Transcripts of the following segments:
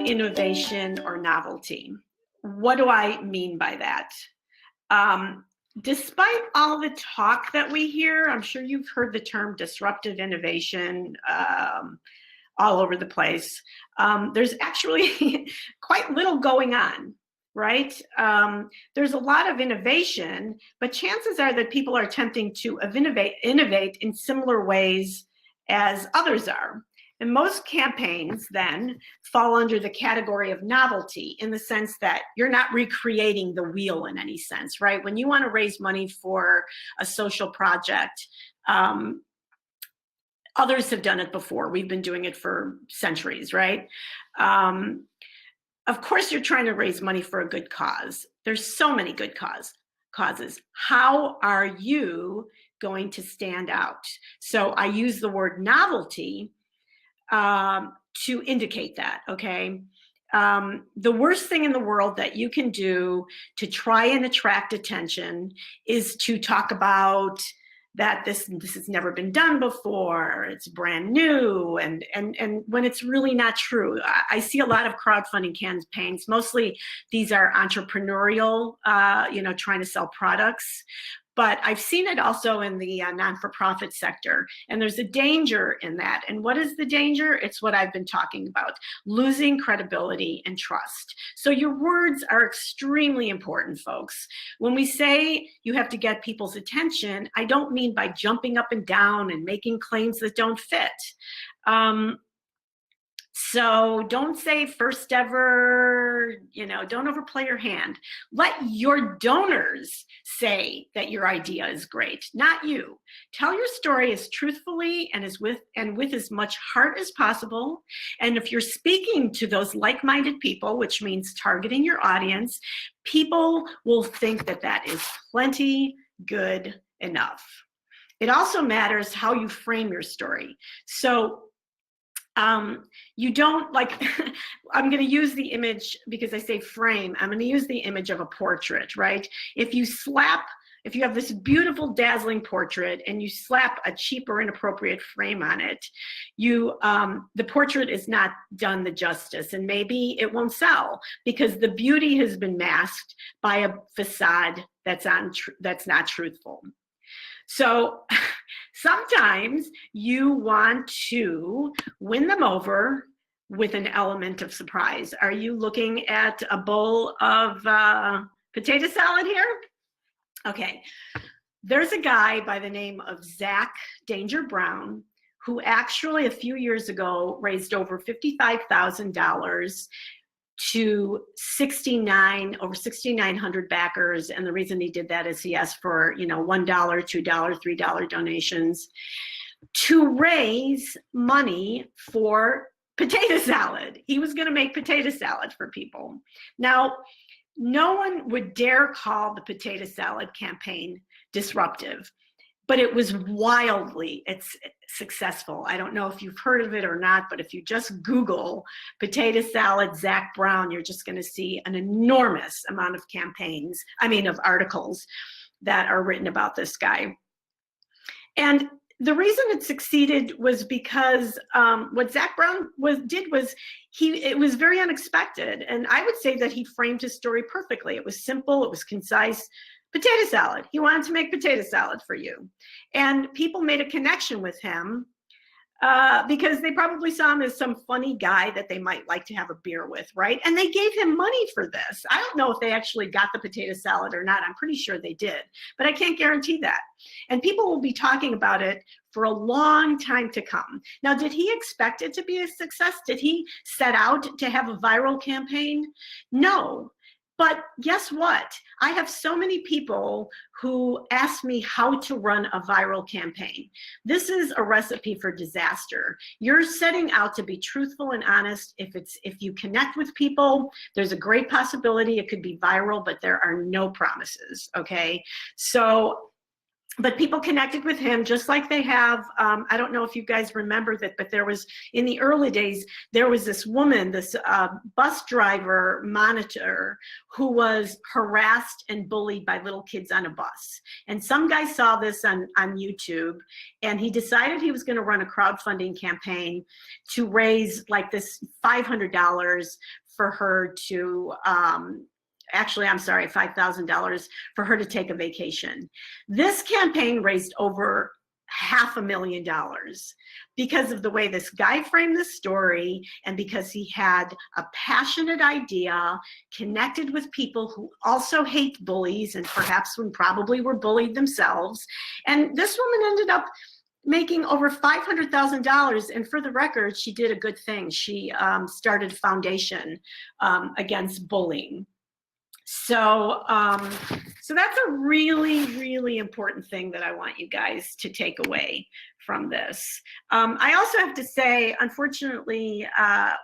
innovation or novelty. What do I mean by that? Despite all the talk that we hear, I'm sure you've heard the term disruptive innovation all over the place. There's actually quite little going on, right? There's a lot of innovation, but chances are that people are attempting to innovate in similar ways as others are. And most campaigns then fall under the category of novelty, in the sense that you're not recreating the wheel in any sense, right? When you want to raise money for a social project, others have done it before. We've been doing it for centuries, right? Of course, you're trying to raise money for a good cause. There's so many good causes. How are you going to stand out? So I use the word novelty to indicate that, okay? The worst thing in the world that you can do to try and attract attention is to talk about that this has never been done before, it's brand new, and when it's really not true. I see a lot of crowdfunding campaigns. Mostly these are entrepreneurial, trying to sell products. But I've seen it also in the non-for-profit sector, and there's a danger in that. And what is the danger? It's what I've been talking about: losing credibility and trust. So your words are extremely important, folks. When we say you have to get people's attention, I don't mean by jumping up and down and making claims that don't fit. So don't say first ever, don't overplay your hand. Let your donors say that your idea is great, not you. Tell your story as truthfully and with as much heart as possible. And if you're speaking to those like-minded people, which means targeting your audience, people will think that that is plenty good enough. It also matters how you frame your story. So you don't I'm going to use the image because I say frame. I'm going to use the image of a portrait, right? If you have this beautiful, dazzling portrait and you slap a cheap or inappropriate frame on it, the portrait is not done the justice, and maybe it won't sell because the beauty has been masked by a facade that's not truthful. So sometimes you want to win them over with an element of surprise. Are you looking at a bowl of potato salad here? Okay, there's a guy by the name of Zach Danger Brown who actually a few years ago raised over $55,000 to over 6,900 backers. And the reason he did that is he asked for, $1, $2, $3 donations to raise money for potato salad. He was going to make potato salad for people. Now, no one would dare call the potato salad campaign disruptive, but it was wildly successful. I don't know if you've heard of it or not, but if you just Google potato salad Zach Brown, you're just going to see an enormous amount of of articles that are written about this guy. And the reason it succeeded was because what Zach Brown did was it was very unexpected. And I would say that he framed his story perfectly. It was simple, it was concise. Potato salad. He wanted to make potato salad for you. And people made a connection with him because they probably saw him as some funny guy that they might like to have a beer with, right? And they gave him money for this. I don't know if they actually got the potato salad or not. I'm pretty sure they did, but I can't guarantee that. And people will be talking about it for a long time to come. Now, did he expect it to be a success? Did he set out to have a viral campaign? No. But guess what? I have so many people who ask me how to run a viral campaign. This is a recipe for disaster. You're setting out to be truthful and honest. If you connect with people, there's a great possibility it could be viral, but there are no promises, okay? So but people connected with him just like they have. I don't know if you guys remember that, but there was, in the early days, there was this woman, this bus driver monitor, who was harassed and bullied by little kids on a bus. And some guy saw this on YouTube, and he decided he was going to run a crowdfunding campaign to raise like this $500 for her to, actually, I'm sorry, $5,000 for her to take a vacation. This campaign raised over $500,000 because of the way this guy framed the story, and because he had a passionate idea, connected with people who also hate bullies and perhaps probably were bullied themselves. And this woman ended up making over $500,000. And for the record, she did a good thing. She started a foundation against bullying. So that's a really, really important thing that I want you guys to take away from this. I also have to say, unfortunately,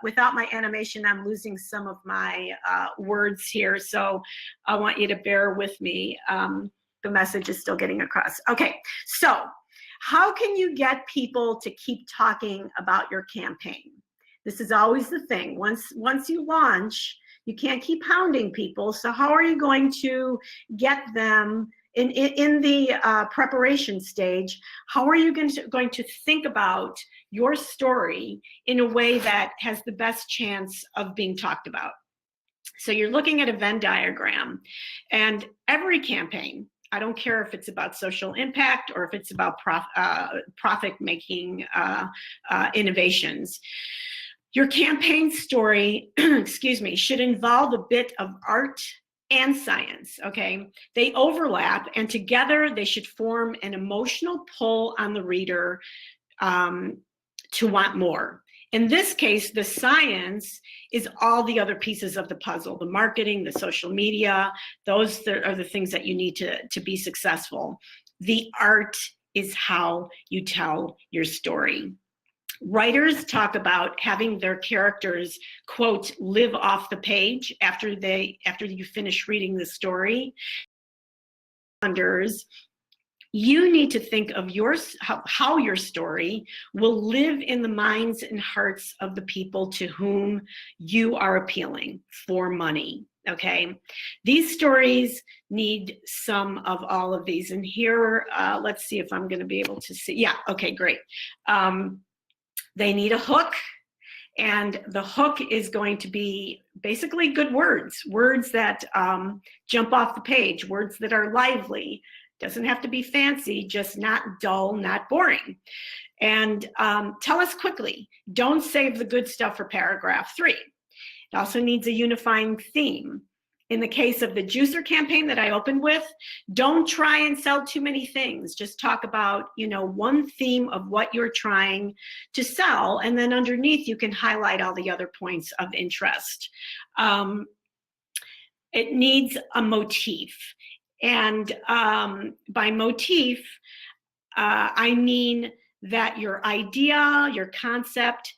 without my animation, I'm losing some of my words here. So I want you to bear with me. The message is still getting across. Okay, so how can you get people to keep talking about your campaign? This is always the thing. Once you launch, you can't keep hounding people. So how are you going to get them in the preparation stage? How are you going to think about your story in a way that has the best chance of being talked about? So you're looking at a Venn diagram, and every campaign, I don't care if it's about social impact or if it's about profit-making innovations, your campaign story, excuse me, should involve a bit of art and science, okay? They overlap, and together they should form an emotional pull on the reader to want more. In this case, the science is all the other pieces of the puzzle, the marketing, the social media, those are the things that you need to be successful. The art is how you tell your story. Writers talk about having their characters, quote, live off the page after you finish reading the story. You need to think of how your story will live in the minds and hearts of the people to whom you are appealing for money, okay? These stories need some of all of these. And here, let's see if I'm gonna be able to see. Yeah, okay, great. They need a hook, and the hook is going to be basically good words that jump off the page, words that are lively. Doesn't have to be fancy, just not dull, not boring. And tell us quickly. Don't save the good stuff for paragraph 3. It also needs a unifying theme. In the case of the juicer campaign that I opened with, don't try and sell too many things. Just talk about, one theme of what you're trying to sell, and then underneath you can highlight all the other points of interest. It needs a motif. And by motif, I mean that your idea, your concept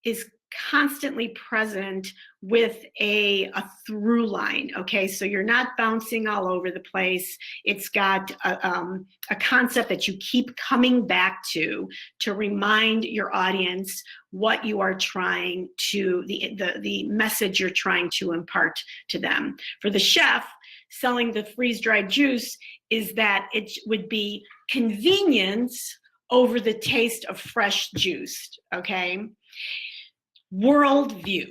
is constantly present with a through line, okay? So you're not bouncing all over the place. It's got a concept that you keep coming back to remind your audience what you are trying to, the message you're trying to impart to them. For the chef, selling the freeze-dried juice is that it would be convenience over the taste of fresh juice, okay? Worldview.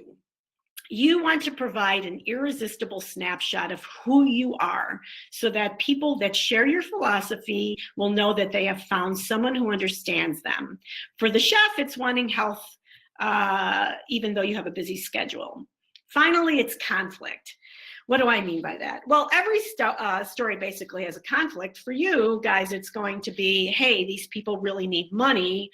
You want to provide an irresistible snapshot of who you are so that people that share your philosophy will know that they have found someone who understands them. For the chef, it's wanting health, even though you have a busy schedule. Finally, it's conflict. What do I mean by that? Well, every story basically has a conflict. For you guys, it's going to be, hey, these people really need money.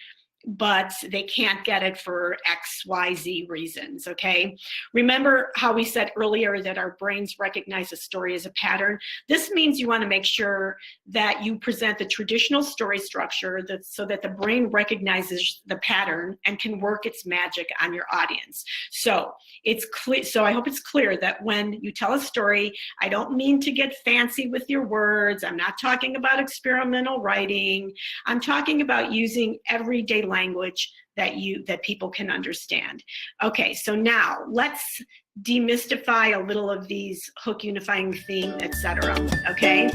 but they can't get it for X, Y, Z reasons, okay? Remember how we said earlier that our brains recognize a story as a pattern? This means you want to make sure that you present the traditional story structure so that the brain recognizes the pattern and can work its magic on your audience. So it's clear. So I hope it's clear that when you tell a story, I don't mean to get fancy with your words. I'm not talking about experimental writing. I'm talking about using everyday language that people can understand. Okay, so now let's demystify a little of these hook, unifying theme, etc. Okay.